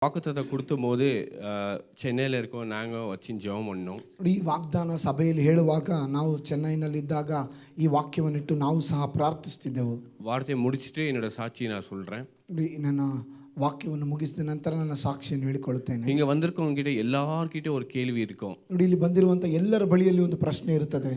வாக்குத்தத்தம் கொடுத்தபோது ಚೆನ್ನೈಯಲ್ಲಿ இருக்கோம் நாங்கள் வச்சு ஜெபம் பண்ணோம். ಈ ವಾಗ್ದಾನ ಸಭೆಯಲ್ಲಿ ಹೇಳುವಾಗ ನಾವು ಚೆನ್ನೈನಲ್ಲಿದ್ದಾಗ ಈ ವಾಕ್ಯವನ್ನಿಟ್ಟು ನಾವು ಸಹ ಪ್ರಾರ್ಥಿಸುತ್ತಿದ್ದೆವು. வார்த்தையை முடிச்சுட்டு என்னோட சாட்சியை நான் சொல்கிறேன். ನನ್ನ ವಾಕ್ಯವನ್ನು ಮುಗಿಸಿದ ನಂತರ ನನ್ನ ಸಾಕ್ಷಿಯನ್ನು ಹೇಳಿಕೊಳ್ಳುತ್ತೇನೆ. இங்கே வந்திருக்கவங்க கிட்ட எல்லார்கிட்ட ஒரு கேள்வி இருக்கும். ನೋಡಿ, ಇಲ್ಲಿ ಬಂದಿರುವಂಥ ಎಲ್ಲರ ಬಳಿಯಲ್ಲಿ ಒಂದು ಪ್ರಶ್ನೆ ಇರುತ್ತದೆ.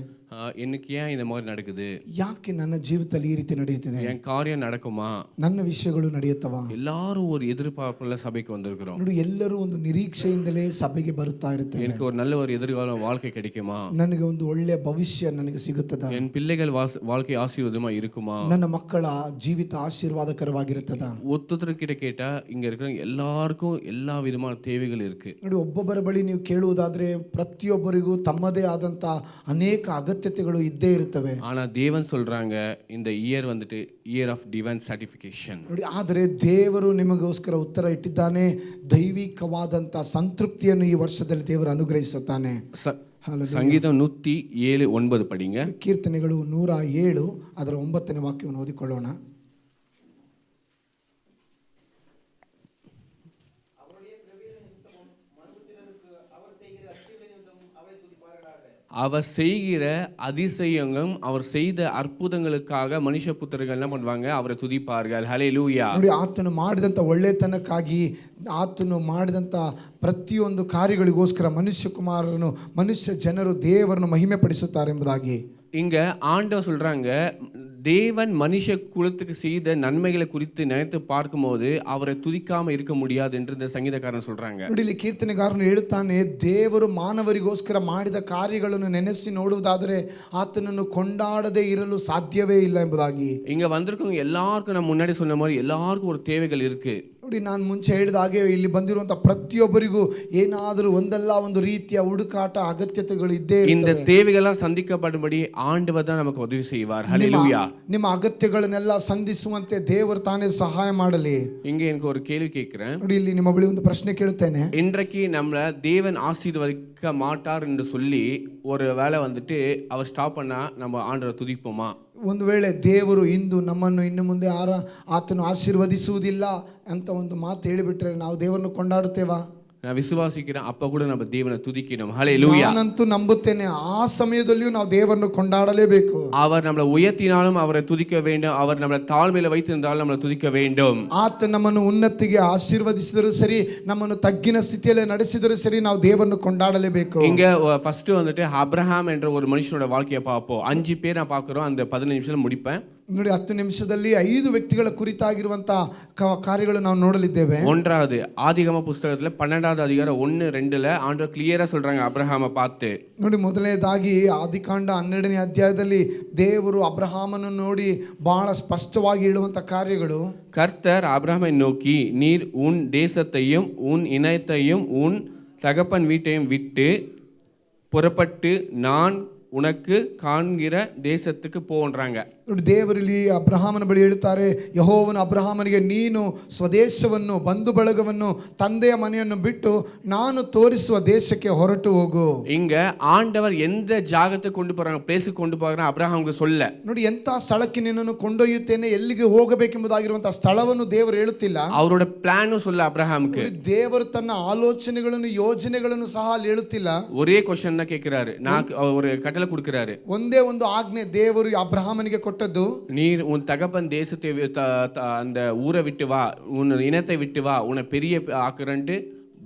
எனக்கு ஏன் இந்த மாதிரி நடக்குது, ಯಾಕೆ ನನ್ನ ಜೀವಿತದಲ್ಲಿ ಈ ರೀತಿ ನಡೆಯುತ್ತಿದೆ, என் காரியம் நடக்குமா, ನನ್ನ ವಿಷಯಗಳು ನಡೆಯುತ್ತವಾ. எல்லாரும் ஒரு எதிர்பார்ப்புள்ள சபைக்கு வந்திருக்கிறோம். ನೋಡಿ, ಎಲ್ಲರೂ ಒಂದು ನಿರೀಕ್ಷೆಯಿಂದಲೇ ಸಭೆಗೆ ಬರುತ್ತಾ ಇರುತ್ತೇವೆ. எனக்கு ஒரு நல்ல ஒரு எதிர்கால வாழ்க்கை கிடைக்குமா, ನನಗೆ ಒಂದು ಒಳ್ಳೆಯ ಭವಿಷ್ಯ ನನಗೆ ಸಿಗುತ್ತದಾ, என் பிள்ளைகள் வாழ்க்கை ஆசீர்வாதமா இருக்குமா, ನನ್ನ ಮಕ್ಕಳ ಜೀವಿತ ಆಶೀರ್ವಾದಕರವಾಗಿರುತ್ತದಾ. ஒருத்தர்கிட்ட கேட்டா இங்க இருக்கிற எல்லாருக்கும் எல்லா விதமான தேவைகள் இருக்கு. ನೋಡಿ, ಒಬ್ಬೊಬ್ಬರ ಬಳಿ ನೀವು ಕೇಳುವುದಾದ್ರೆ ಪ್ರತಿಯೊಬ್ಬರಿಗೂ ತಮ್ಮದೇ ಆದಂತ ಅನೇಕ ಅಗತ್ಯತೆಗಳು ಇದ್ದೇ ಇರುತ್ತವೆ. ஆனா தேவன் சொல்றாங்க இந்த இயர் வந்துட்டு இயர் ஆஃப் டிவைன் ಸರ್ಟಿಫಿಕೇಶನ್. ನೋಡಿ, ಆದರೆ ದೇವರು ನಿಮಗೋಸ್ಕರ ಉತ್ತರ ಇಟ್ಟಿದ್ದಾನೆ. ದೈವಿಕವಾದಂತ ಸಂತೃಪ್ತಿಯನ್ನು ಈ ವರ್ಷದಲ್ಲಿ ದೇವರು ಅನುಗ್ರಹಿಸುತ್ತಾನೆ. ಸಂಗೀತ 107:9 படிங்க. ಕೀರ್ತನೆಗಳು 107 ಅದರ 9ನೇ ವಾಕ್ಯವನ್ನು ಓದಿಕೊಳ್ಳೋಣ. அவர் செய்கிற அதிசயங்களும் அவர் செய்த அற்புதங்களுக்காக ಮನುಷ್ಯ ಪುತ್ರர்கள் என்ன பண்ணுவாங்க, ಅವரை துதிப்பார்கள். ஹல்லேலூயா. ನೋಡಿ, ಆತನು ಮಾಡಿದಂತ ಒಳ್ಳೆತನಕ್ಕಾಗಿ ಆತನು ಮಾಡಿದಂತ ಪ್ರತಿಯೊಂದು ಕಾರ್ಯಗಳಿಗೋಸ್ಕರ ಮನುಷ್ಯ ಜನರು ದೇವರನ್ನು ಮಹಿಮೆ ಪಡಿಸುತ್ತಾರೆ ಎಂಬುದಾಗಿ இங்க ஆண்டவர் சொல்றாங்க, தேவன் மனுஷ குலத்துக்கு செய்த நன்மைகளை குறித்து நினைத்து பார்க்கும்போது அவரை துதிக்காம இருக்க முடியாது என்று இந்த சங்கீதக்காரன் சொல்றாங்க. ನೋಡಿ, ಇಲ್ಲಿ ಕೀರ್ತನೆಗಾರನು ಹೇಳುತ್ತಾನೆ, ದೇವರು ಮಾನವರಿಗೋಸ್ಕರ ಮಾಡಿದ ಕಾರ್ಯಗಳನ್ನು ನೆನೆಸಿ ನೋಡುವುದಾದರೆ ಆತನನ್ನು ಕೊಂಡಾಡದೇ ಇರಲು ಸಾಧ್ಯವೇ ಇಲ್ಲ ಎಂಬುದಾಗಿ. இங்க வந்திருக்கவங்க எல்லாருக்கும் நான் முன்னாடி சொன்ன மாதிரி எல்லாருக்கும் ஒரு தேவைகள் இருக்கு. ನೋಡಿ, ನಾನು ಮುಂಚೆ ಹೇಳಿದ ಹಾಗೆ ಇಲ್ಲಿ ಬಂದಿರುವಂತಹ ಪ್ರತಿಯೊಬ್ಬರಿಗೂ ಏನಾದರೂ ಒಂದಲ್ಲ ಒಂದು ರೀತಿಯ ಹುಡುಕಾಟ ಅಗತ್ಯತೆಗಳು ಇದ್ದೇ ಇರುತ್ತವೆ. இந்த தேவைகளெல்லாம் சந்திக்கப்படும்படி ஆண்டவர் தான் நமக்கு உதவி செய்வார். ஹல்லேலூயா. ನಿಮ್ಮ ಅಗತ್ಯಗಳನ್ನೆಲ್ಲ ಸಂಧಿಸುವಂತೆ ದೇವರು ತಾನೇ ಸಹಾಯ ಮಾಡಲಿ. இங்க எனக்கு ஒரு கேள்வி கேட்கிறேன். ನೋಡಿ, ಇಲ್ಲಿ ನಿಮ್ಮ ಬಳಿ ಒಂದು ಪ್ರಶ್ನೆ ಕೇಳುತ್ತೇನೆ. இன்றைக்கு நம்மள தேவன் ஆசீர்வதிக்க மாட்டார் என்று சொல்லி ஒரு வேளை வந்துட்டு அவர் ஸ்டாப் பண்ணா நம்ம ஆண்டவரை துதிப்போமா? ಒಂದು ವೇಳೆ ದೇವರು ಇಂದು ನಮ್ಮನ್ನು ಇನ್ನು ಮುಂದೆ ಆತನು ಆಶೀರ್ವದಿಸುವುದಿಲ್ಲ ಅಂತ ಒಂದು ಮಾತು ಹೇಳಿಬಿಟ್ರೆ ನಾವು ದೇವರನ್ನು ಕೊಂಡಾಡುತ್ತೇವಾ? நான் விசுவாசிக்கிறேன், அப்ப கூட நம்ம தேவனை துதிக்கணும். ஹல்லேலூயா. ನಾನಂತೂ ನಂಬುತ್ತೇನೆ, ಆ ಸಮಯದಲ್ಲಿಯೂ ನಾವು ದೇವರನ್ನು ಕೊಂಡಾಡಲೇಬೇಕು. அவர் நம்மளை உயர்த்தினாலும் அவரை துதிக்க வேண்டும், அவர் நம்மளை தாழ்மையில வைத்திருந்தாலும் நம்மளை துதிக்க வேண்டும். ಆತ ನಮ್ಮನ್ನು ಉನ್ನತಿಗೆ ಆಶೀರ್ವದಿಸಿದರೂ ಸರಿ, ನಮ್ಮನ್ನು ತಗ್ಗಿನ ಸ್ಥಿತಿಯಲ್ಲಿ ನಡೆಸಿದರೂ ಸರಿ, ನಾವು ದೇವರನ್ನು ಕೊಂಡಾಡಲೇಬೇಕು. இங்க ஃபர்ஸ்ட் வந்துட்டு அப்ரஹாம் என்ற ஒரு மனுஷனோட வாழ்க்கையை பார்ப்போம். 5 பேர் நான் பார்க்குறோம், அந்த 15 நிமிஷத்துல முடிப்பேன். ನೋಡಿ, 10 ನಿಮಿಷದಲ್ಲಿ 5 ವ್ಯಕ್ತಿಗಳ ಕುರಿತಾಗಿರುವಂತಹ ಕಾರ್ಯಗಳು ನಾವು ನೋಡಲಿದ್ದೇವೆ. ஒன்றாவது ஆதிகாಮ புஸ்தகத்துல 12வது அதிகாரம் 1-2ல ஆண்டவர் கிளியரா சொல்றாங்க அப்ரஹாமை பார்த்து. ನೋಡಿ, ಮೊದಲನೇದಾಗಿ ಆದಿಕಾಂಡ 12ನೇ ಅಧ್ಯಾಯದಲ್ಲಿ ದೇವರು ಅಬ್ರಹಾಮನನ್ನು ನೋಡಿ ಬಹಳ ಸ್ಪಷ್ಟವಾಗಿ ಹೇಳುವಂತ ಕಾರ್ಯಗಳು. கர்த்தர் அப்ரஹாமை நோக்கி, நீர் உன் தேசத்தையும் உன் இனத்தையும் உன் தகப்பன் வீட்டையும் விட்டு புறப்பட்டு நான் உனக்கு காண்கிற தேசத்துக்கு போன்றாங்க. ನೋಡಿ, ದೇವರಲ್ಲಿ ಅಬ್ರಹಾಮನ ಬಳಿ ಹೇಳುತ್ತಾರೆ, ಯೆಹೋವನು ಅಬ್ರಹಾಮನಿಗೆ, ನೀನು ಸ್ವದೇಶವನ್ನು, ಬಂಧು ಬಳಗವನ್ನು, ತಂದೆಯ ಮನೆಯನ್ನು ಬಿಟ್ಟು ನಾನು ತೋರಿಸುವ ದೇಶಕ್ಕೆ ಹೊರಟು ಹೋಗು. இங்க ஆண்டவர் எந்த ஜாகத்துக்கு கொண்டு போறாங்க, பிளேஸுக்கு கொண்டு போறாங்க அப்ரஹாமுக்கு சொல்ல. ನೋಡಿ, ಎಂತ ಸ್ಥಳಕ್ಕೆ ನಿನ್ನನ್ನು ಕೊಂಡೊಯ್ಯುತ್ತೇನೆ, ಎಲ್ಲಿಗೆ ಹೋಗಬೇಕೆಂಬುದಾಗಿರುವಂತಹ ಸ್ಥಳವನ್ನು ದೇವರು ಹೇಳುತ್ತಿಲ್ಲ. அவரோட பிளானும் சொல்ல அப்ரஹாமுக்கு. ದೇವರು ತನ್ನ ಆಲೋಚನೆಗಳನ್ನು, ಯೋಜನೆಗಳನ್ನು ಸಹ ಅಲ್ಲಿ ಹೇಳುತ್ತಿಲ್ಲ. ஒரே क्वेश्चन தான் கேக்குறாரு, நான் ஒரு கட்டளை கொடுக்கிறாரு. ಒಂದೇ ಒಂದು ಆಜ್ಞೆ ದೇವರು ಅಬ್ರಹಾಮನಿಗೆ ಕೊಟ್ಟದ್ದು, நீர் உன் தகப்பன் தேசத்தை அந்த ஊரை விட்டு வா, உன் இனத்தை விட்டு வா, உன்னை பெரிய ஆக்குறன்ட்டு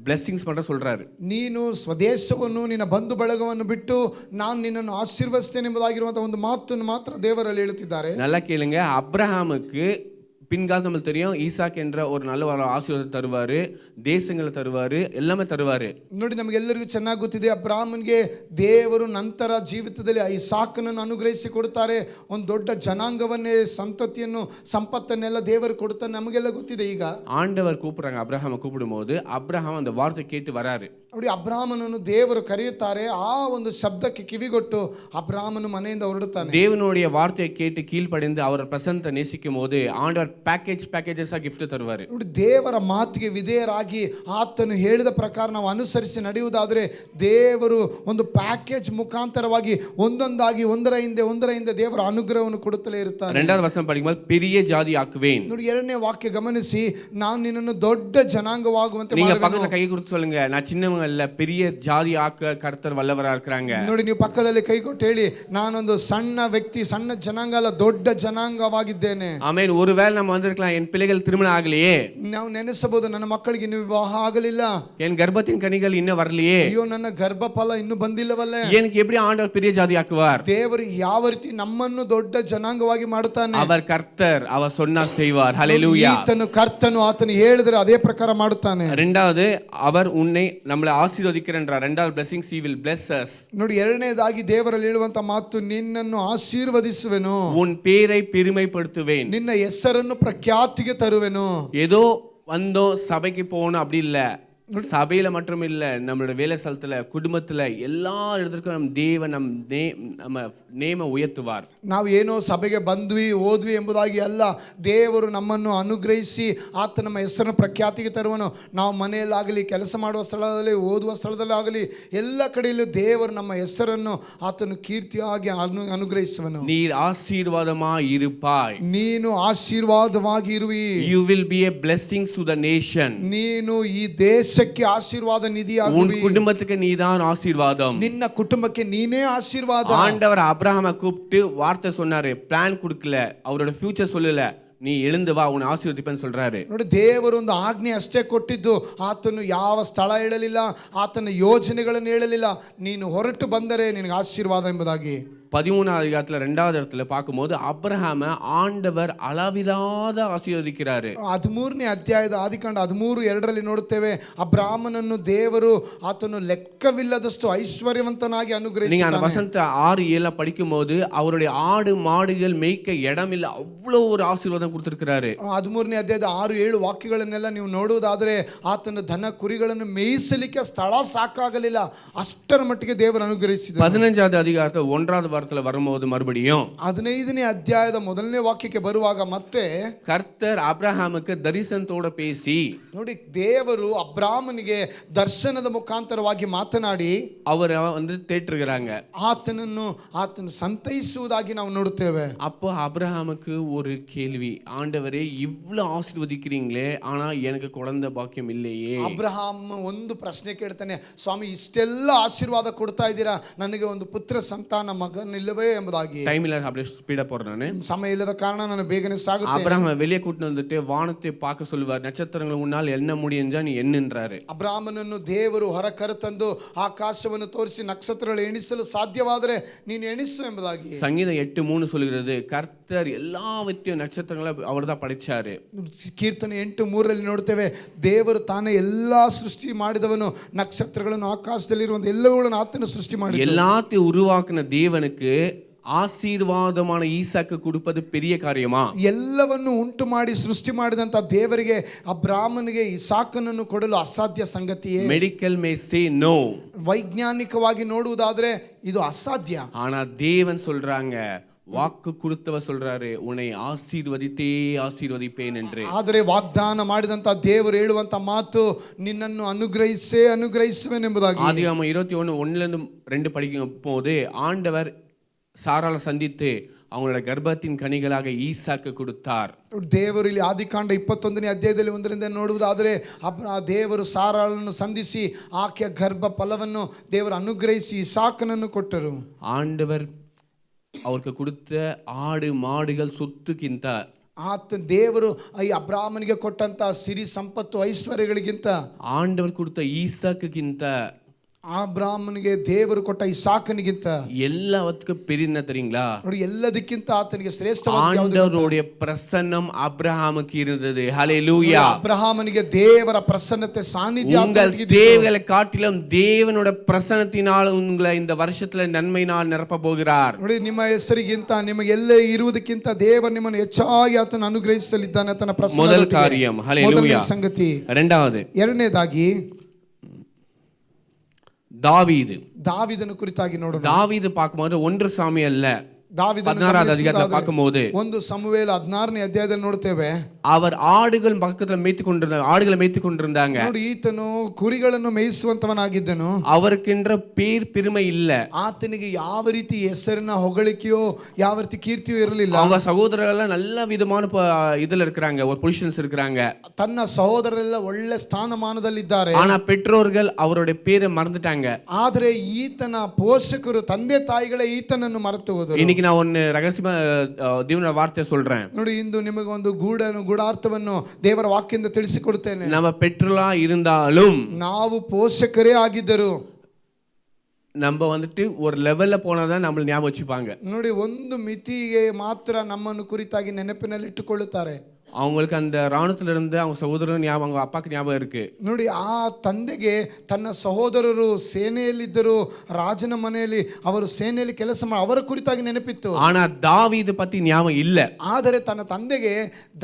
ಬ್ಲೆಸ್ಸಿಂಗ್ಸ್ ಮಾತ್ರ சொல்றாரு. ನೀನು ಸ್ವದೇಶವನ್ನು, ನಿನ್ನ ಬಂಧು ಬಳಗವನ್ನು ಬಿಟ್ಟು ನಾನು ನಿನ್ನನ್ನು ಆಶೀರ್ವದಿಸ್ತೇನೆ ಎಂಬುದಾಗಿರುವಂತಹ ಒಂದು ಮಾತನ್ನು ಮಾತ್ರ ದೇವರಲ್ಲಿ ಹೇಳುತ್ತಿದ್ದಾರೆ. நல்லா ಕೇளுங்க, அப்ரஹாமுக்கு பின்காலம் நம்மளுக்கு தெரியும், ஈசாக் என்ற ஒரு நல்ல ஒரு ஆசீர்வாதத்தை தருவாரு, தேசங்களை தருவாரு, எல்லாமே தருவாரு. ನೋಡಿ, ನಮಗೆಲ್ಲರಿಗೂ ಚೆನ್ನಾಗಿ ಗೊತ್ತಿದೆ, ಅಬ್ರಹಾಮನಿಗೆ ದೇವರು ನಂತರ ಜೀವಿತದಲ್ಲಿ ಇಸಾಕನನ್ನು ಅನುಗ್ರಹಿಸಿ ಕೊಡುತ್ತಾರೆ. ಒಂದು ದೊಡ್ಡ ಜನಾಂಗವನ್ನೇ, ಸಂತತಿಯನ್ನು, ಸಂಪತ್ತನ್ನೆಲ್ಲ ದೇವರು ಕೊಡುತ್ತಾರೆ, ನಮಗೆಲ್ಲ ಗೊತ್ತಿದೆ. ಈಗ ஆண்டவர் கூப்பிடுறாங்க, அப்ரஹாமை கூப்பிடும்போது அப்ரஹாம் அந்த வார்த்தை கேட்டு வராரு. ನೋಡಿ, ಅಬ್ರಹಾಮನನ್ನು ದೇವರು ಕರೆಯುತ್ತಾರೆ. ಆ ಒಂದು ಶಬ್ದಕ್ಕೆ ಕಿವಿಗೊಟ್ಟು ಅಬ್ರಹಾಮನು ಮನೆಯಿಂದ ಹೊರಡುತ್ತಾನೆ. தேவனுடைய வார்த்தையை கேட்டு கீழ்ப்படிந்து அவர் பிரசன்னத்தை நேசிக்கும் போது ஆண்டவர் ಪ್ಯಾಕೇಜಸ್ ಆ ಗಿಫ್ಟ್ ತರುವಾರು. ನೋಡಿ, ದೇವರ ಮಾತಿಗೆ ವಿಧೇಯರಾಗಿ ಆತನು ಹೇಳಿದ ಪ್ರಕಾರ ನಾವು ಅನುಸರಿಸಿ ನಡೆಯುವುದಾದರೆ ದೇವರು ಒಂದು ಪ್ಯಾಕೇಜ್ ಮುಖಾಂತರವಾಗಿ ಒಂದೊಂದಾಗಿ ಒಂದರ ಹಿಂದೆ ದೇವರ ಅನುಗ್ರಹವನ್ನು ಕೊಡುತ್ತಲೇ ಇರ್ತಾನೆ. 2வது வசனம் படிக்கும்போது பெரிய ஜாதி ஆக்குவேன். ನೋಡಿ, 2ನೇ ವಾಕ್ಯ ಗಮನಿಸಿ, ನಾನು ನಿನ್ನನ್ನು ದೊಡ್ಡ ಜನಾಂಗವಾಗುವಂತೆ நீங்க ಮಾಡುವೆನು. பக்கத்துல கை கொடுத்து சொல்லுங்க, நான் சின்னவங்க இல்ல, பெரிய ஜாதி ஆக்க கர்த்தர் வல்லவரா இருக்கிறாங்க. ನೋಡಿ, ನೀವು ಪಕ್ಕದಲ್ಲಿ ಕೈ ಕೊಟ್ಟು ಹೇಳಿ, ನಾನೊಂದು ಸಣ್ಣ ವ್ಯಕ್ತಿ, ಸಣ್ಣ ಜನಾಂಗ ಅಲ್ಲ, ದೊಡ್ಡ ಜನಾಂಗವಾಗಿದ್ದೇನೆ. ஆமென். ஒருவேளை நம்ம வந்திருக்கலாம், என் பிள்ளைகள் திருமணம் ஆகலையே, ನಾವು ನೆನೆಸಬಹುದು, ನನ್ನ ಮಕ್ಕಳಿಗೆ ಇನ್ನೂ ವಿವಾಹ ಆಗಲಿಲ್ಲ, என் கர்ப்பத்தின் கனிகள் இன்னும் வரலையே, ಅಯ್ಯೋ ನನ್ನ ಗರ್ಭಫಲ ಇನ್ನೂ ಬಂದಿಲ್ಲವಲ್ಲೇ. எனக்கு எப்படி ஆண்டவர் பெரிய ஜாதி ஆக்குவார்? ದೇವರು ಯಾವ ರೀತಿ ನಮ್ಮನ್ನು ದೊಡ್ಡ ಜನಾಂಗವಾಗಿ ಮಾಡುತ್ತಾನೆ? அவர் கர்த்தர், அவர் சொன்னா செய்வார். ஹalleluya. ಈತನು ಕರ್ತನು, ಆತನು ಹೇಳಿದರೆ ಅದೇ ಪ್ರಕಾರ ಮಾಡುತ್ತಾನೆ. 2வது, அவர் உன்னை நம்மளை ஆசீர்வதிக்கிறார். 2வது blessings, he will bless us. ನೋಡಿ, 2ನೇದಾಗಿ ದೇವರಲ್ಲಿ ಹೇಳುವಂತ ಮಾತು, ನಿನ್ನನ್ನು ಆಶೀರ್ವದಿಸುವೆನು, உன் பேரை பெருமைப்படுத்துவேன். ನಿನ್ನ ಹೆಸರನ್ನು ಪ್ರಖ್ಯಾತಿಗೆ ತರುವೆನು. ஏதோ வந்தோம் சபைக்கு போகணும் அப்படி இல்ல, சபையில மட்டும் இல்ல, நம்மளோட வேலை ஸ்தலத்துல, குடும்பத்துல, எல்லா இடத்துக்கும் நம்ம தேவன் நம்ம நேம உயர்த்துவார். ನಾವು ಏನೋ ಸಭೆಗೆ ಬಂದ್ವಿ ಹೋದ್ವಿ ಎಂಬುದಾಗಿ ಅಲ್ಲ, ದೇವರು ನಮ್ಮನ್ನು ಅನುಗ್ರಹಿಸಿ ಆತ ನಮ್ಮ ಹೆಸರನ್ನು ಪ್ರಖ್ಯಾತಿಗೆ ತರುವನು. ನಾವು ಮನೆಯಲ್ಲಾಗಲಿ, ಕೆಲಸ ಮಾಡುವ ಸ್ಥಳದಲ್ಲಿ, ಓದುವ ಸ್ಥಳದಲ್ಲಾಗಲಿ, ಎಲ್ಲ ಕಡೆಯಲ್ಲೂ ದೇವರು ನಮ್ಮ ಹೆಸರನ್ನು ಆತನು ಕೀರ್ತಿಯಾಗಿ ಅನುಗ್ರಹಿಸುವನು. நீர் ஆசீர்வாதமாய் இருப்பாய். ನೀನು ಆಶೀರ್ವಾದವಾಗಿ ಇರುವಿ. You will be a blessing to the nation. ನೀನು ಈ ದೇಶಕ್ಕೆ ಆಶೀರ್ವಾದ உன் ನಿಧಿಯಾಗುವಿ. குடும்பத்துக்கு நீதான் ஆசீர்வாதம். ನಿನ್ನ ಕುಟುಂಬಕ್ಕೆ ನೀನೇ ಆಶೀರ್ವಾದ. ஆண்டவர் ஆபிரகாமை கூப்பிட்டு வார்த்தை சொன்னாரு, பிளான் கொடுக்கல, அவரோட ஃபியூச்சர் சொல்லல, நீ எழுந்து வா, உன்னை ஆசீர்வதிப்பேன்னு சொல்றாரு. ನೋಡಿ, ದೇವರು ಒಂದು ಆಜ್ಞೆ ಅಷ್ಟೇ ಕೊಟ್ಟಿದ್ದು, ಆತನು ಯಾವ ಸ್ಥಳ ಹೇಳಲಿಲ್ಲ, ಆತನ ಯೋಜನೆಗಳನ್ನು ಹೇಳಲಿಲ್ಲ, ನೀನು ಹೊರಟು ಬಂದರೆ ನಿನಗೆ ಆಶೀರ್ವಾದ ಎಂಬುದಾಗಿ. 13வது அதிகாரத்துல 2வது இடத்துல பார்க்கும்போது அப்ரஹாம ஆண்டவர் அளவிலாத ஆசீர்வதிக்கிறாரு. 13ನೇ ಅಧ್ಯಾಯದ ಆದಿಕಾಂಡ 13:2 ನೋಡುತ್ತೇವೆ, ಅಬ್ರಾಮನನ್ನು ದೇವರು ಆತನು ಲೆಕ್ಕವಿಲ್ಲದಷ್ಟು ಐಶ್ವರ್ಯವಂತನಾಗಿ நீங்க அந்த ಅನುಗ್ರಹಿಸಿದ್ದಾನೆ. வசனத்தை 6-7 படிக்கும்போது அவருடைய ஆடு மாடுகள் மேய்க்க இடம் இல்ல, அவ்வளவு ஒரு ஆசீர்வாதம் கொடுத்திருக்கிறாரு. 13ನೇ ಅಧ್ಯಾಯದ 6-7 ವಾಕ್ಯಗಳನ್ನೆಲ್ಲ ನೀವು ನೋಡುವುದಾದರೆ, ಆತನ ದನ ಕುರಿಗಳನ್ನು ಮೇಯಿಸಲಿಕ್ಕೆ ಸ್ಥಳ ಸಾಕಾಗಲಿಲ್ಲ, ಅಷ್ಟರ ಮಟ್ಟಿಗೆ ದೇವರು ಅನುಗ್ರಹಿಸಿದ. 15வது அதிகாரத்தை 1வது வாரத்துல வரும்போது மறுபடியும் 15ನೇ ಅಧ್ಯಾಯದ 1ನೇ ವಾಕ್ಯಕ್ಕೆ ಬರುವಾಗ ಮತ್ತೆ கர்த்தர் அப்ரஹாமுக்கு தரிசனத்தோட பேசி, ನೋಡಿ, ದೇವರು ಅಬ್ರಾಮನಿಗೆ ದರ್ಶನದ ಮುಖಾಂತರವಾಗಿ ಮಾತನಾಡಿ அவரை தேற்றுகிறாங்க. ಆತನು ಸಂತೈಸುವುದಾಗಿ ನಾವು ನೋಡುತ್ತೇವೆ. அப்போ அப்ரஹாமுக்கு ஒரு கேள்வி, ஆண்டவரே இவ்வளவு ஆசீர்வதிக்கிறீங்களே, ஆனா எனக்கு குழந்தை பாக்கியம் இல்லையே. ಅಬ್ರಹಾಂ ಒಂದು ಪ್ರಶ್ನೆ ಕೇಳ್ತಾನೆ, ಸ್ವಾಮಿ ಇಷ್ಟೆಲ್ಲ ಆಶೀರ್ವಾದ ಕೊಡ್ತಾ ಇದ್ದೀರಾ, ನನಗೆ ಒಂದು ಪುತ್ರ ಸಂತಾನ ಮಗನಿಲ್ಲವೇ ಎಂಬುದಾಗಿ. டைம் இல்ல, அப்படியே ஸ்பீடா போறேன் நானு. ಸಮಯ ಇಲ್ಲದ ಕಾರಣ ನಾನು ಬೇಗನೆ ಸಾಗುತ್ತೇನೆ. அப்ரஹாமை வெளியே கூட்டிட்டு வந்துட்டு வானத்தை பார்க்க சொல்லுவார், நட்சத்திரங்களை உன்னால் எண்ண முடியுஞ்சா நீ எண்ணுன்றாரு. ಅಬ್ರಾಮನನ್ನು ದೇವರು ಹೊರ ಕರೆತಂದು ಆಕಾಶವನ್ನು ತೋರಿಸಿ ನಕ್ಷತ್ರಗಳು ಎಣಿಸಲು ಸಾಧ್ಯವಾದರೆ ನೀನು ಎಣಿಸು ಎಂಬುದಾಗಿ. சங்கீதம் 8:3 சொல்கிறது, கர்த்தர் எல்லாவற்றையும் நட்சத்திரங்களை அவர் தான் படைச்சாரு. ಕೀರ್ತನೆ 8:3 ನೋಡ್ತೇವೆ, ದೇವರು ತಾನೇ ಎಲ್ಲಾ ಸೃಷ್ಟಿ ಮಾಡಿದವನು, ನಕ್ಷತ್ರಗಳನ್ನು ಆಕಾಶದಲ್ಲಿರುವಂತ ಎಲ್ಲವುಗಳನ್ನು ಆತನು ಸೃಷ್ಟಿ ಮಾಡಿ எல்லாத்தையும் உருவாக்கின தேவனுக்கு ஆசீர்வாதமான ஈசாக்கு கொடுப்பது பெரிய காரியமா? ಎಲ್ಲವನ್ನು ಉಂಟು ಮಾಡಿ ಸೃಷ್ಟಿ ಮಾಡಿದಂತ ದೇವರಿಗೆ ಅಬ್ರಾಮನಿಗೆ ಇಸಾಕನನ್ನು ಕೊಡಲು ಅಸಾಧ್ಯ ಸಂಗತಿಯೇ? மெடிக்கல் மே சே நோ, ವೈಜ್ಞಾನಿಕವಾಗಿ ನೋಡುವುದಾದ್ರೆ ಇದು ಅಸಾಧ್ಯ. ஆனா தேவன் சொல்றாங்க, வாக்கு கொடுத்தவர் சொல்றாரு, உன்னை ஆசீர்வதிப்பேன் என்று. ಆದರೆ ವಾಗ್ದಾನ ಮಾಡಿದಂತ ದೇವರು ಹೇಳುವಂತ ಮಾತು, ನಿನ್ನನ್ನು ಅನುಗ್ರಹಿಸುವೆನೆಂಬುದಾಗಿ. ஆதியாகமம் 21:1-2 படிக்கும் போது ஆண்டவர் சாராளை சந்தித்து அவங்களோட கர்ப்பத்தின் கனிகளாக ஈசாக்கு கொடுத்தார். ದೇವರು ಇಲ್ಲಿ ಆದಿಕಾಂಡ 21ನೇ ಅಧ್ಯಾಯದಲ್ಲಿ 1ರಿಂದ ನೋಡುವುದಾದರೆ, ದೇವರು ಸಾರಾಳನ್ನು ಸಂಧಿಸಿ ಆಕೆಯ ಗರ್ಭ ಫಲವನ್ನು ದೇವರು ಅನುಗ್ರಹಿಸಿ ಇಸಾಕನನ್ನು ಕೊಟ್ಟರು. ஆண்டவர் அவருக்கு கொடுத்த ஆடு மாடுகள் சொத்துಕ್ಕಿಂತ, ದೇವರು ಈ ಅಬ್ರಾಮನಿಗೆ ಕೊಟ್ಟಂತ ಸಿರಿ ಸಂಪತ್ತು ಐಶ್ವರ್ಯಗಳಿಗಿಂತ, ஆண்டவர் கொடுத்த ஈசாக்குக்கிಂತ, ಅಬ್ರಾಮನಿಗೆ ದೇವರು ಕೊಟ್ಟ ಇಸಾಕನಿಗಿಂತ எல்லாவற்றுக்கும் பெரிய தெரியுங்களா? ನೋಡಿ, ಎಲ್ಲದಕ್ಕಿಂತ ಆತನಿಗೆ ಶ್ರೇಷ್ಠವಾದ ஆண்டவருடைய பிரசன்னம் அப்ரஹாமுக்கு இருந்தது. ஹல்லேலூயா. ಅಬ್ರಹಾಮನಿಗೆ ದೇವರ ಪ್ರಸನ್ನತೆ ಸಾನ್ನಿಧ್ಯ. உங்கள் தேவர்களை காட்டிலும் தேவனோட பிரசன்னத்தினால் உங்களை இந்த வருஷத்துல நன்மையினால் நிரப்ப போகிறார். ನೋಡಿ, ನಿಮ್ಮ ಹೆಸರಿಗಿಂತ ನಿಮಗೆಲ್ಲ ಇರುವುದಕ್ಕಿಂತ ದೇವರು ನಿಮ್ಮನ್ನು ಹೆಚ್ಚಾಗಿ ಆತನ ಅನುಗ್ರಹಿಸಲಿದ್ದಾನೆ. ಆತನ ಪ್ರಸನ್ನ ಮೊದಲ ಕಾರ್ಯಂ. ಹಲ್ಲೇಲೂಯಾ. ಸಂಗತಿ. ಎರಡನೇದಾಗಿ தாவீது. ದಾವೀದನ ಕುರಿತಾಗಿ ನೋಡೋಣ. தாவீது பார்க்கும்போது 1 சாமுவேல்ல ದಾವೀದನನ್ನು 16வது அதிகாரத்துல ಗಮನಿಸುವುದಾದರೆ, பார்க்கும்போது 1 ಸಮುವೇಲ 16ನೇ ಅಧ್ಯಾಯದಲ್ಲಿ ನೋಡ್ತೇವೆ, அவர் ஆடுகள் பக்கத்துல ஆடுகளை மேய்த்து கொண்டிருந்தாங்க. ನೋಡಿ ಈತನು ಕುರಿಗಳನ್ನು ಮೇಯಿಸುವಂತವನಾಗಿದ್ದನು. அவருக்கென்ற பேர் பெருமை இல்ல. ಆತನಿಗೆ ಯಾವ ರೀತಿ ಹೆಸರಿನ ಹೊಗಳಿಕೆಯೋ ಯಾವ ರೀತಿ ಕೀರ್ತಿಯೋ ಇರಲಿಲ್ಲ. அவங்க ಸಹೋದರರೆಲ್ಲ நல்ல விதமான இதுல இருக்கிறாங்க, ஒரு பொசிஷன்ஸ் இருக்கிறாங்க. ತನ್ನ ಸಹೋದರರೆಲ್ಲ ಒಳ್ಳೆ ಸ್ಥಾನಮಾನದಲ್ಲಿದ್ದಾರೆ. ஆனா பெற்றோர்கள் அவருடைய பேரை மறந்துட்டாங்க. ಆದರೆ ಈತನ ಪೋಷಕರು, ತಂದೆ ತಾಯಿಗಳೇ ಈತನನ್ನು ಮರೆತು ಹೋದರು. இன்னைக்கு நான் ஒன்னு ரகசியமா தேவனுடைய வார்த்தையை சொல்றேன். ನೋಡಿ, ಇಂದು ನಿಮಗೆ ಒಂದು ಗೂಢಾರ್ಥವನ್ನು ದೇವರ ವಾಕ್ಯದಿಂದ ತಿಳಿಸಿಕೊಡುತ್ತೇನೆ. நம்ம பெற்றோரா இருந்தாலும் ನಾವು ಪೋಷಕರೇ ಆಗಿದ್ದರು, நம்ம வந்துட்டு ஒரு லெவல்ல போனாதான் நம்மள ஞாபகம் வச்சுப்பாங்க. ನೋಡಿ, ಒಂದು ಮಿತಿಗೆ ಮಾತ್ರ ನಮ್ಮನ್ನು ಕುರಿತಾಗಿ ನೆನಪಿನಲ್ಲಿ ಇಟ್ಟುಕೊಳ್ಳುತ್ತಾರೆ. அவங்களுக்கு அந்த ராணுவத்துல இருந்து அவங்க சகோதரன் ஞாபகம், அவங்க அப்பாக்கு ஞாபகம் இருக்கு. ನೋಡಿ, ಆ ತಂದೆಗೆ ತನ್ನ ಸಹೋದರರು ಸೇನೆಯಲ್ಲಿದ್ದರು, ರಾಜನ ಮನೆಯಲ್ಲಿ ಅವರು ಸೇನೆಯಲ್ಲಿ ಕೆಲಸ ಮಾಡಿ ಅವರ ಕುರಿತಾಗಿ ನೆನಪಿತ್ತು. ஆனா தாவீது பத்தி ஞாபகம் இல்ல. ಆದರೆ ತನ್ನ ತಂದೆಗೆ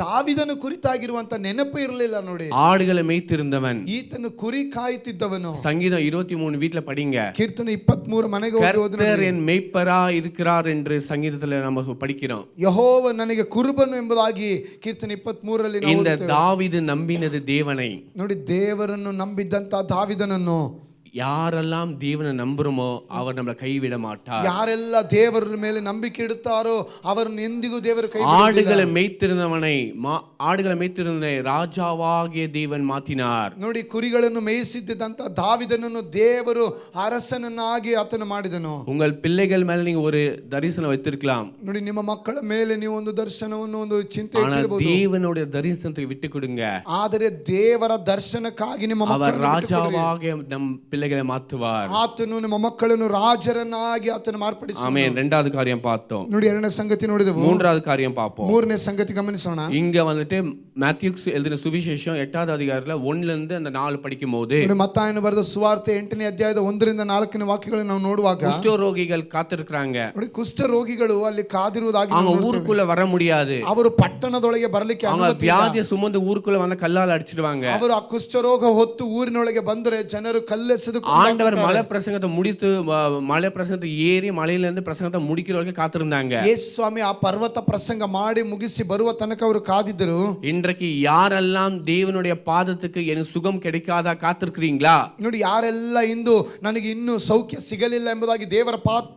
ದಾವೀದನ ಕುರಿತಾಗಿರುವಂತ ನೆನಪು ಇರಲಿಲ್ಲ. ನೋಡಿ, ஆடுகளை மேய்த்திருந்தவன், ಈತನು ಕುರಿ ಕಾಯುತ್ತಿದ್ದವನು. சங்கீதம் 23 வீட்ல படிங்க. ಕೀರ್ತನೆ 23 ಮನೆಗೆ ಹೋಗಿ ಓದಿ. கர்த்தர் என் மேய்ப்பரா இருக்கிறார் என்று சங்கீதத்துல நம்ம படிக்கிறோம். ಯೆಹೋವ ನನಗೆ ಕುರುಬನು ಎಂಬುದಾಗಿ ಕೀರ್ತನೆ 23ರಲ್ಲಿ ನಾವು இந்த ಓದುತ್ತೇವೆ. தாவீது நம்பினது தேவனை. ನೋಡಿ, ದೇವರನ್ನು ನಂಬಿದ್ದಂತ ದಾವೀದನನ್ನು, யாரெல்லாம் தேவனை நம்புறோமோ அவர் நம்மளை கைவிட மாட்டார். ಯಾರೆಲ್ಲ ದೇವರ ಮೇಲೆ ನಂಬಿಕೆ ಇಡುತ್ತಾರೋ ಅವರನ್ನು ಎಂದಿಗೂ ದೇವರು ಕೈ ஆடுகளை மேய்த்திருந்தவனை ஆடுகளை மேய்த்திருந்தவனை ராஜாவாகிய தேவன் மாத்தினார். ನೋಡಿ, ಕುರಿಗಳನ್ನು ಮೇಯಿಸಿದ್ದಂತ ದಾವೀದನನ್ನು ದೇವರು ಅರಸನನ್ನಾಗಿ ಆತನು ಮಾಡಿದನು. உங்கள் பிள்ளைகள் மேல நீங்க ஒரு தரிசனம் வைத்திருக்கலாம். ನೋಡಿ, ನಿಮ್ಮ ಮಕ್ಕಳ ಮೇಲೆ ನೀವು ಒಂದು ದರ್ಶನವನ್ನು, ಒಂದು ಚಿಂತೆ ஆனா ಇಟ್ಟಿರಬಹುದು. தேவனுடைய தரிசனத்தை விட்டு கொடுங்க. ಆದರೆ ದೇವರ ದರ್ಶನಕ್ಕಾಗಿ ನಿಮ್ಮ அவர் ಮಕ್ಕಳನ್ನು ராஜாவாகிய நம் பிள்ளைகளை மாற்றுவார். ಆತನು ನಿಮ್ಮ ಮಕ್ಕಳನ್ನು ರಾಜರನ್ನಾಗಿ ಆತನು ಮಾರ್ಪಡಿಸಿ. ஆமென். இரண்டாவது காரியம் பார்த்தோம். ನೋಡಿ, ಎರಡನೇ ಸಂಗತಿ ನೋಡಿದೆವು. மூன்றாவது காரியம் பார்ப்போம். ಮೂರನೇ ಸಂಗತಿ ಗಮನಿಸೋಣ. இங்க வந்துட்டு மேத்யூ எழுதின சுவிசேஷம் 8வது அதிகாரத்துல 1ல இருந்து அந்த 4 படிக்கும்போது, ಮತ್ತಾಯನು ಬರೆದ ಸುವಾರ್ತೆ 8ನೇ ಅಧ್ಯಾಯದ 1ರಿಂದ 4ನೇ ವಾಕ್ಯಗಳನ್ನು ನಾವು ನೋಡುವಾಗ, குஷ்டரோகிகள் காத்திருக்கிறாங்க. ನೋಡಿ, ಕುಷ್ಠ ರೋಗಿಗಳು ಅಲ್ಲಿ ಕಾದಿರುವುದಾಗಿ அவங்க ஊருக்குள்ள வர முடியாது. ಅವರು ಪಟ್ಟಣದೊಳಗೆ ಬರಲಿಕ್ಕೆ அவங்க வியாதியை சுமந்து ஊருக்குள்ள வந்து கல்லால் அடிச்சிடுவாங்க. ಅವರು ಆ ಕುಷ್ಠರೋಗ ಹೊತ್ತು ಊರಿನೊಳಗೆ ಬಂದರೆ ಜನರು ಕಲ್ಲೆಸೆದು ஆண்டவர் மலை பிரசங்கத்தை முடித்து மலை பிரசங்கத்தை ஏறி மலையில இருந்து பிரசங்கத்தை முடிக்கிற வரைக்கும் காத்திருந்தாங்க. ಯೇಸು ಸ್ವಾಮಿ ಆ ಪರ್ವತ ಪ್ರಸಂಗ ಮಾಡಿ ಮುಗಿಸಿ ಬರುವ ತನಕ ಅವರು ಕಾದಿದ್ದರು. இன்றைக்கு யாரெல்லாம் தேவனுடைய பாதத்துக்கு எனக்கு சுகம் கிடைக்காதா காத்திருக்கிறீங்களா? ನೋಡಿ, ಯಾರೆಲ್ಲ ಇಂದು ನನಗೆ ಇನ್ನೂ ಸೌಖ್ಯ ಸಿಗಲಿಲ್ಲ ಎಂಬುದಾಗಿ ದೇವರ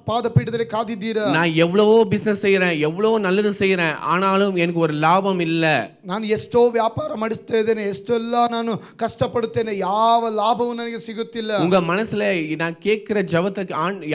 ಪಾದಪೀಠದಲ್ಲಿ ಕಾದಿದ್ದೀರಾ? நான் எவ்வளவோ பிசினஸ் செய்யறேன், எவ்வளவோ நல்லது செய்யறேன், ஆனாலும் எனக்கு ஒரு லாபம் இல்ல. ನಾನು ಎಷ್ಟೋ ವ್ಯಾಪಾರ ಮಾಡಿಸ್ತಾ ಇದ್ದೇನೆ, ಎಷ್ಟೆಲ್ಲ ನಾನು ಕಷ್ಟಪಡುತ್ತೇನೆ, ಯಾವ ಲಾಭವೂ ನನಗೆ ಸಿಗುತ್ತಿಲ್ಲ. உங்க மனசுல நான் கேட்கிற ஜெபத்தை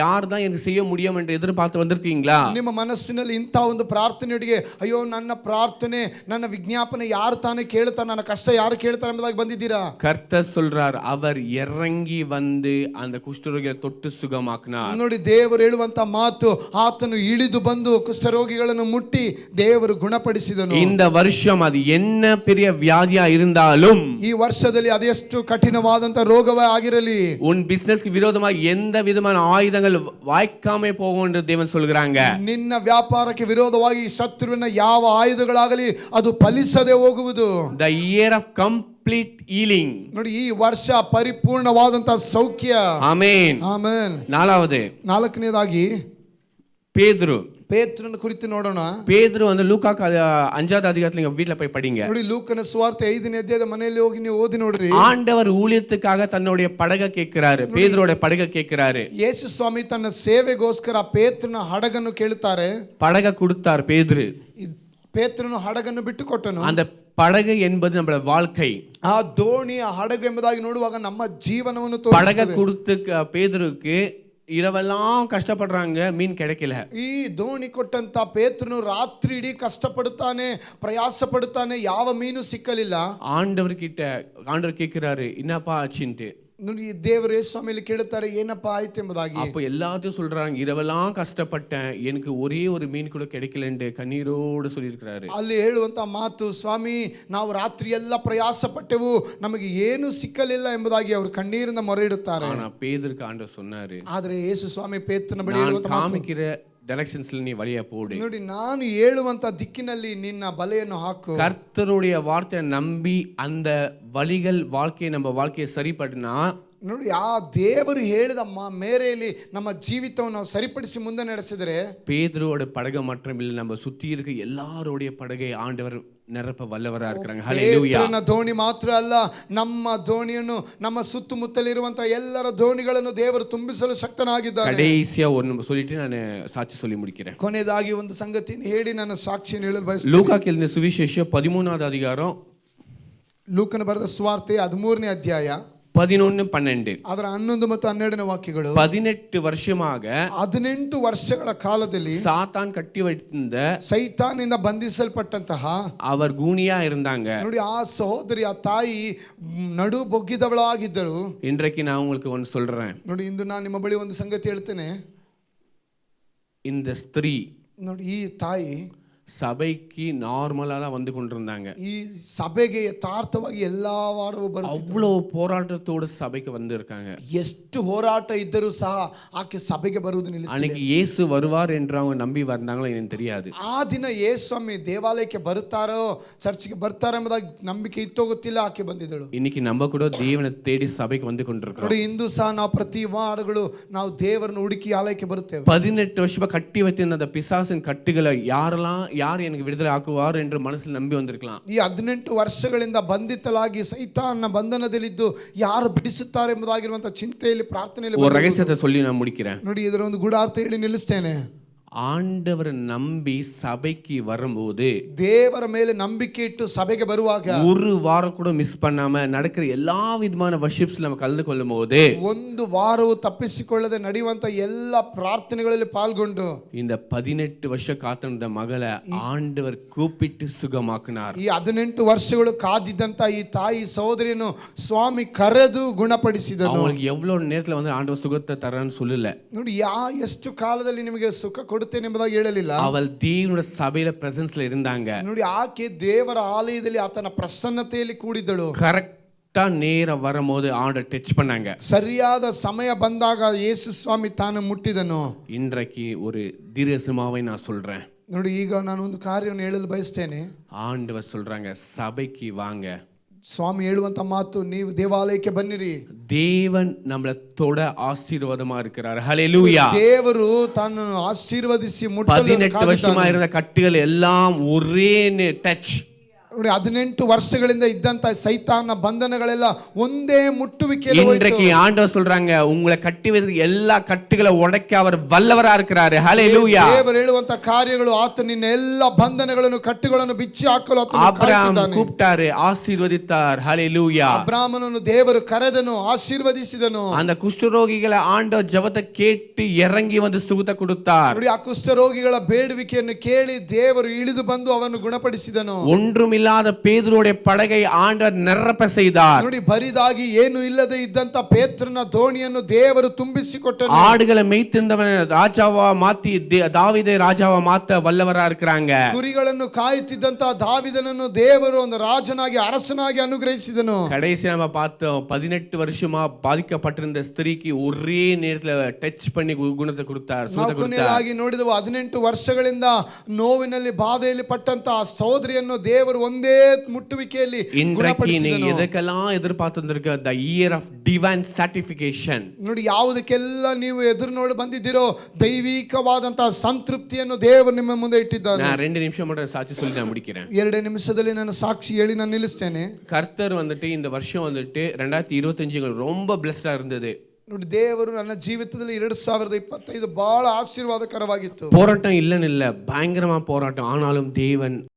யார் தான் எனக்கு செய்ய முடியும் என்று எதிர்பார்த்து வந்திருக்கீங்களா? ನಿಮ್ಮ ಮನಸ್ಸಿನಲ್ಲಿ ಇಂಥ ಒಂದು ಪ್ರಾರ್ಥನೆಯೊಟ್ಟಿಗೆ, ಅಯ್ಯೋ ನನ್ನ ಪ್ರಾರ್ಥನೆ, ನನ್ನ ವಿಜ್ಞಾಪನೆ ಯಾರು ತಾನೇ ಕೇಳ್ತಾರೆ, ನನ್ನ ಕಷ್ಟ ಯಾರು ಕೇಳ್ತಾರೆ ಎಂಬುದಾಗಿ ಬಂದಿದ್ದೀರಾ? கர்த்தர் சொல்றார், அவர் இறங்கி வந்து அந்த குஷ்டரோகியை தொட்டு சுகமாக்கினார். ನೋಡಿ, ದೇವರು ಹೇಳುವಂತ ಮಾತು, ಆತನು ಇಳಿದು ಬಂದು ಕುಷ್ಠರೋಗಿಗಳನ್ನು ಮುಟ್ಟಿ ದೇವರು ಗುಣಪಡಿಸಿದನು. இந்த வருஷம் அது என்ன பெரிய வியாதியா இருந்தாலும், ಈ ವರ್ಷದಲ್ಲಿ ಅದೆಷ್ಟು ಕಠಿಣವಾದಂತ ರೋಗವೇ ಆಗಿರಲಿ, உன் பிசினஸ்க்கு விரோதமா எந்த விதமான ஆயுதங்கள் வாய்க்காம போகும் என்று தேவன் சொல்கிறாங்க. ನಿನ್ನ ವ್ಯಾಪಾರಕ್ಕೆ ವಿರೋಧವಾಗಿ ಶತ್ರುವಿನ ಯಾವ ಆಯುಧಗಳಾಗಲಿ ಅದು ಫಲಿಸದೆ ಹೋಗುವುದು. The year of complete healing. ನೋಡಿ, ಈ ವರ್ಷ ಪರಿಪೂರ್ಣವಾದಂತ ಸೌಖ್ಯ. ಆಮೆನ್. ಆಮೆನ್. ನಾಲ್ಕನೇದಾಗಿ ಪೇತ್ರನ ಕುರಿತು ನೋಡೋಣ. பேதுரு வந்து லூக்கா 5வது அதிகாரத்துல நீங்க வீட்ல போய் படிங்க. ನೋಡಿ, ಲೂಕನ ಸುವಾರ್ತೆ 5ನೇ ಅಧ್ಯಾಯದ ಮನೆಯಲ್ಲಿ ಹೋಗಿ ನೀವು ಓದಿ ನೋಡ್ರಿ. ஆண்டவர் ஊழியத்துக்காக தன்னுடைய படகை கேட்கிறாரு, பேதுருவோட படகை கேட்கிறாரு. ಯೇಸು ಸ್ವಾಮಿ ತನ್ನ ಸೇವೆಗೋಸ್ಕರ ಪೇತ್ರನ ಹಡಗನ್ನು ಕೇಳುತ್ತಾರೆ. படகை கொடுத்தார் பேதுரு. ಪೇತ್ರನು ಹಡಗನ್ನು ಬಿಟ್ಟು ಕೊಟ್ಟನು. அந்த படகு என்பது நம்மளோட வாழ்க்கை. ಆ ದೋಣಿ, ಆ ಹಡಗು ಎಂಬುದಾಗಿ ನೋಡುವಾಗ ನಮ್ಮ ಜೀವನವನ್ನು படகை கொடுத்து பேதுருக்கு இரவெல்லாம் கஷ்டப்படுறாங்க, மீன் கிடைக்கல. ಈ ದೋಣಿ ಕೊಟ್ಟಂತ ಪೇತ್ರನು ರಾತ್ರಿ ಇಡೀ ಕಷ್ಟಪಡುತ್ತಾನೆ, ಪ್ರಯಾಸ ಪಡುತ್ತಾನೆ, ಯಾವ ಮೀನು ಸಿಕ್ಕಲಿಲ್ಲ. ஆண்டவர் கேட்கிறாரு, என்னப்பா ஆச்சுன்ட்டு. ನೋಡಿ, ದೇವರು ಯೇಸು ಸ್ವಾಮಿಯಲ್ಲಿ ಕೇಳುತ್ತಾರೆ, ಏನಪ್ಪ ಆಯ್ತು ಎಂಬುದಾಗಿ. அப்போ எல்லாத்தையும் சொல்றாங்க, இரவெல்லாம் கஷ்டப்பட்டேன், எனக்கு ஒரே ஒரு மீன் கூட கிடைக்கலன்னு கண்ணீரோடு சொல்லியிருக்கிறாரு. ಅಲ್ಲಿ ಹೇಳುವಂತ ಮಾತು, ಸ್ವಾಮಿ ನಾವು ರಾತ್ರಿ ಎಲ್ಲ ಪ್ರಯಾಸ ಪಟ್ಟೆವು, ನಮಗೆ ಏನು ಸಿಕ್ಕಲಿಲ್ಲ ಎಂಬುದಾಗಿ ಅವರು ಕಣ್ಣೀರಿಂದ ಮೊರೆ ಇಡುತ್ತಾರೆ. ஆனா பேதுருக்கு ஆண்டவர் சொன்னாரு, ಆದ್ರೆ ಯೇಸು ಸ್ವಾಮಿ ಪೇತ್ರನ ಬಳಿ நான் காமிக்கிற டைரக்ஷன்ஸ்ல நீ வழியா போடு. ನೋಡಿ, ನಾನು ಹೇಳುವಂತ ದಿಕ್ಕಿನಲ್ಲಿ ನಿನ್ನ ಬಲೆಯನ್ನು ಹಾಕು. கர்த்தருடைய வார்த்தையை நம்பி அந்த வழிகள் வாழ்க்கையை நம்ம வாழ்க்கையை சரிப்படுனா ನೋಡಿ, ಆ ದೇವರು ಹೇಳಿದ ಮೇರೆಯಲ್ಲಿ ನಮ್ಮ ಜೀವಿತವನ್ನು ನಾವು ಸರಿಪಡಿಸಿ ಮುಂದೆ ನಡೆಸಿದರೆ பேதுருவோட படகை மட்டுமில்லை, நம்ம சுத்தி இருக்க எல்லாரோடைய படகை ஆண்டவர் நிரப்ப வல்லவரா இருக்கிறாங்க. ஹalleluya. ಪೇತ್ರನ ದೋಣಿ ಮಾತ್ರ ಅಲ್ಲ, ನಮ್ಮ ದೋಣಿಯನ್ನು, ನಮ್ಮ ಸುತ್ತಮುತ್ತಲಿರುವಂತಹ ಎಲ್ಲರ ದೋಣಿಗಳನ್ನು ದೇವರು ತುಂಬಿಸಲು ಶಕ್ತನಾಗಿದ್ದಾನೆ. கடைசியா ஒன்னு சொல்லிட்டு நான் சாட்சி சொல்லி முடிக்கிறேன். ಕೊನೆಯದಾಗಿ ಒಂದು ಸಂಗತಿಯನ್ನು ಹೇಳಿ ನನ್ನ ಸಾಕ್ಷಿಯನ್ನು ಹೇಳಲು ಬಯಸುತ್ತೇನೆ. லூக்காக்கு எழுதின சுவிசேஷம் 13வது அதிகாரம் ಲೂಕನ ಬರೆದ ಸುವಾರ್ತೆ 13ನೇ ಅಧ್ಯಾಯ 11-12. ಅದರ 11 ಮತ್ತು 12ನೇ ವಾಕ್ಯಗಳು. 18 வருஷமாக 18 ವರ್ಷಗಳ ಕಾಲದಲ್ಲಿ சாத்தான் கட்டி வைத்திருந்த ಸೈತಾನಿಂದ ಬಂಧಿಸಲ್ಪಟ್ಟಂತಹ அவர் கூனியா இருந்தாங்க. ನೋಡಿ, ಆ ಸಹೋದರಿ, ಆ ತಾಯಿ ನಡು ಬೊಗ್ಗಿದವಳಾಗಿದ್ದಳು. இன்றைக்கு நான் உங்களுக்கு ஒன்று சொல்றேன். ನೋಡಿ, ಇಂದು ನಾನು ನಿಮ್ಮ ಬಳಿ ಒಂದು ಸಂಗತಿ ಹೇಳ್ತೇನೆ. இந்த ஸ்திரீ, ನೋಡಿ, ಈ ತಾಯಿ சபைக்கு நார்மலா தான் வந்து கொண்டிருந்தாங்க. ಈ ಸಭೆಗೆ ಯಥಾರ್ಥವಾಗಿ ಎಲ್ಲಾ ವಾರವೂ ಬರುತ್ತಿದ್ದಳು. அவ்வளவு போராட்டத்தோட சபைக்கு வந்து இருக்காங்க. ಎಷ್ಟು ಹೋರಾಟ ಇದ್ದರೂ ಸಹ ಆಕೆ ಸಭೆಗೆ ಬರುವುದು ನಿಲ್ಲಿಸಿಲ್ಲ. அன்னைக்கு இயேசு வருவார் என்று அவங்க நம்பி வந்தாங்களோ எனக்கு தெரியாது. ಆ ದಿನ ಯೇಸ್ವಾಮಿ ದೇವಾಲಯಕ್ಕೆ ಬರುತ್ತಾರೋ, ಚರ್ಚ್ಗೆ ಬರ್ತಾರೋ ಎಂಬುದಾಗಿ ನಂಬಿಕೆ ಇತ್ತೋ ಗೊತ್ತಿಲ್ಲ, ಆಕೆ ಬಂದಿದ್ದಳು. இன்னைக்கு நம்ம கூட தேவனை தேடி சபைக்கு வந்து கொண்டிருக்கிறோம். ನೋಡಿ, ಇಂದು ಸಹ ನಾವು ಪ್ರತಿ ವಾರಗಳು ನಾವು ದೇವರನ್ನು ಹುಡುಕಿ ಆಲಯಕ್ಕೆ ಬರುತ್ತೇವೆ. 18 வருஷமா கட்டி வைத்திருந்த அந்த பிசாசின் கட்டுகளை யார் எனக்கு விடுதலை ஆக்குவார் என்று மனசில் நம்பி வந்திருக்கலாம். ಈ 18 ವರ್ಷಗಳಿಂದ ಬಂಧಿತಲಾಗಿ ಸೈತಾನನ ಬಂಧನದಲ್ಲಿದ್ದು ಯಾರು ಬಿಡಿಸುತ್ತಾರೆ ಎಂಬುದಾಗಿರುವಂತಹ ಚಿಂತೆಯಲ್ಲಿ, ಪ್ರಾರ್ಥನೆಯಲ್ಲಿ ஒரு ரகசியத்தை சொல்லி நான் முடிக்கிறேன். ನೋಡಿ, ಇದರ ಒಂದು ಗೂಢಾರ್ಥ ಹೇಳಿ ನಿಲ್ಲಿಸ್ತೇನೆ. ஆண்டவரை நம்பி சபைக்கு வரும்போது, ದೇವರ ಮೇಲೆ ನಂಬಿಕೆ ಇಟ್ಟು ಸಭೆಗೆ ಬರುವಾಗ, ஒரு வாரம் கூட மிஸ் பண்ணாம நடக்கிற எல்லா விதமான வர்ஷிப்ஸ் நம்ம கலந்து கொள்ளும் போது, ಒಂದು ವಾರವೂ ತಪ್ಪಿಸಿಕೊಳ್ಳದೆ ನಡೆಯುವಂತ ಎಲ್ಲ ಪ್ರಾರ್ಥನೆಗಳಲ್ಲಿ ಪಾಲ್ಗೊಂಡು இந்த 18 வருஷம் காத்திருந்த மகளை ஆண்டவர் கூப்பிட்டு சுகமாக்கினார். ಈ 18 ವರ್ಷಗಳು ಕಾದಿದ್ದಂತ ಈ ತಾಯಿ ಸಹೋದರಿಯನ್ನು ಸ್ವಾಮಿ ಕರೆದು ಗುಣಪಡಿಸಿದನು. அவங்களுக்கு எவ்வளவு நேரத்துல வந்து ஆண்டவர் சுகத்தை தரன்னு சொல்லல. ನೋಡಿ, ಎಷ್ಟು ಕಾಲದಲ್ಲಿ ನಿಮಗೆ ಸುಖ ಕೊಡುತ್ತೇನೆ ಎಂಬುದಾಗಿ ಹೇಳಲಿಲ್ಲ. அவள் தேவனுடைய சபையில பிரசன்ஸ்ல இருந்தாங்க. ನೋಡಿ, ಆಕೆ ದೇವರ ಆಲಯದಲ್ಲಿ ಆತನ ಪ್ರಸನ್ನತೆಯಲ್ಲಿ ಕೂಡಿದ್ದಳು. கரெக்டா நேரம் வரும்போது ஆண்டவர் டச் பண்ணாங்க. ಸರಿಯಾದ ಸಮಯ ಬಂದಾಗ ಯೇಸು ಸ್ವಾಮಿ ತಾನು ಮುಟ್ಟಿದನು. இன்றைக்கு ஒரு தீர்க்கதரிசனமாவை நான் சொல்றேன். ನೋಡಿ, ಈಗ ನಾನು ಒಂದು ಕಾರ್ಯವನ್ನು ಹೇಳಲು ಬಯಸ್ತೇನೆ. ஆண்டவர் சொல்றாங்க, சபைக்கு வாங்க. ಸ್ವಾಮಿ ಹೇಳುವಂತ ಮಾತು, ನೀವು ದೇವಾಲಯಕ್ಕೆ ಬನ್ನಿರಿ. தேவன் நம்மள தொட ஆசீர்வாதமா இருக்கிறார். ஹalleluya. ದೇವರು ತಾನು ಆಶೀರ್ವದಿಸಿ 18 வருஷமா இருந்த கட்டுகள் எல்லாம் ஒரே டச். ನೋಡಿ, 18 ವರ್ಷಗಳಿಂದ ಇದ್ದಂತ ಸೈತಾನ ಬಂಧನಗಳೆಲ್ಲ ಒಂದೇ ಮುಟ್ಟುವಿಕೆಯಲ್ಲಿ இன்றைக்கு ஆண்டவர் சொல்றாங்க, உங்களை கட்டி வைத்த எல்லா கட்டுகளை உடைக்க அவர் வல்லவரா இருக்கிறாரு. ஹalleluya. ದೇವರು ಹೇಳುವಂತ ಕಾರ್ಯಗಳು, ಆತ ನಿನ್ನ ಎಲ್ಲ ಬಂಧನಗಳನ್ನು, ಕಟ್ಟುಗಳನ್ನು ಬಿಚ್ಚಿ ಹಾಕಲು ಆತನು ஆபிரகாம் ಕಾಯುತ್ತಿದ್ದಾನೆ. கூப்பிட்டாரு, ஆசீர்வதித்தார். ஹalleluya. ಅಬ್ರಾಮನನ್ನು ದೇವರು ಕರೆದನು, ಆಶೀರ್ವದಿಸಿದನು. அந்த குஷ்டரோகிகளை ஆண்டவர் ஜெபத்தை கேட்டு இறங்கி வந்து சுகத்தை கொடுத்தார். ನೋಡಿ, ಆ ಕುಷ್ಠರೋಗಿಗಳ ಬೇಡುವಿಕೆಯನ್ನು ಕೇಳಿ ದೇವರು ಇಳಿದು ಬಂದು ಅವನು ಗುಣಪಡಿಸಿದನು. ஒன்றும் இல்லாத பேதுருடைய படகை ஆண்டவர் நிரப்ப செய்தார். ನೋಡಿ, ಬರಿದಾಗಿ ಏನು ಇಲ್ಲದೆ ಇದ್ದಂತ ಪೇತ್ರನ ದೋಣಿಯನ್ನು ದೇವರು ತುಂಬಿಸಿಕೊಟ್ಟನು. ஆடுகளை மேய்த்திருந்தவன் ராஜாவா மாத்தி தாவீதை ராஜாவா மாத்த வல்லவரா இருக்கிறாங்க. ಕುರಿಗಳನ್ನು ಕಾಯುತ್ತಿದ್ದಂತ ದಾವಿದನನ್ನು ದೇವರು ಒಂದು ರಾಜನಾಗಿ, ಅರಸನಾಗಿ ಅನುಗ್ರಹಿಸಿದನು. கடைசி நம்ம பார்த்தோம், 18 வருஷமா பாதிக்கப்பட்டிருந்த ஸ்திரீக்கு ஒரே நேரத்துல டச் பண்ணி குணத்தை கொடுத்தார், சுகத்தை கொடுத்தார். ಕೊನೆಯದಾಗಿ ನೋಡಿದವು, 18 ವರ್ಷಗಳಿಂದ ನೋವಿನಲ್ಲಿ, ಬಾಧೆಯಲ್ಲಿ ಪಟ್ಟಂತ ಸಹೋದರಿಯನ್ನು ದೇವರು ಒಂದೇ ಮುಟ್ಟುವಿಕೆಯಲ್ಲಿ இன்றைக்கு நீங்க எதற்கெல்லாம் எதிர்பார்த்திருக்க, the year of divine sanctification. ನೋಡಿ, ಯಾವುದಕ್ಕೆಲ್ಲ ನೀವು ಎದುರು ನೋಡಿ ಬಂದಿದ್ದೀರೋ, ದೈವಿಕವಾದಂತಹ ಸಂತೃಪ್ತಿಯನ್ನು ದೇವರು ನಿಮ್ಮ ಮುಂದೆ ಇಟ್ಟಿದ್ದಾನೆ. நான் 2 நிமிஷம் மட்டும் சாட்சி சொல்லி நான் முடிக்கிறேன். 2 ನಿಮಿಷದಲ್ಲಿ ನಾನು ಸಾಕ್ಷಿ ಹೇಳಿ ನಾನು ನಿಲ್ಲಿಸ್ತೇನೆ. கர்த்தர் வந்துட்டு இந்த வருஷம் வந்துட்டு 2025 ரொம்ப பிளஸ்டா இருந்தது. ನೋಡಿ, ದೇವರು ನನ್ನ ಜೀವಿತದಲ್ಲಿ 2025 ಬಹಳ ಆಶೀರ್ವಾದಕರವಾಗಿತ್ತು. போராட்டம் இல்லைன்னு இல்லை, பயங்கரமா போராட்டம். ஆனாலும் தேவன்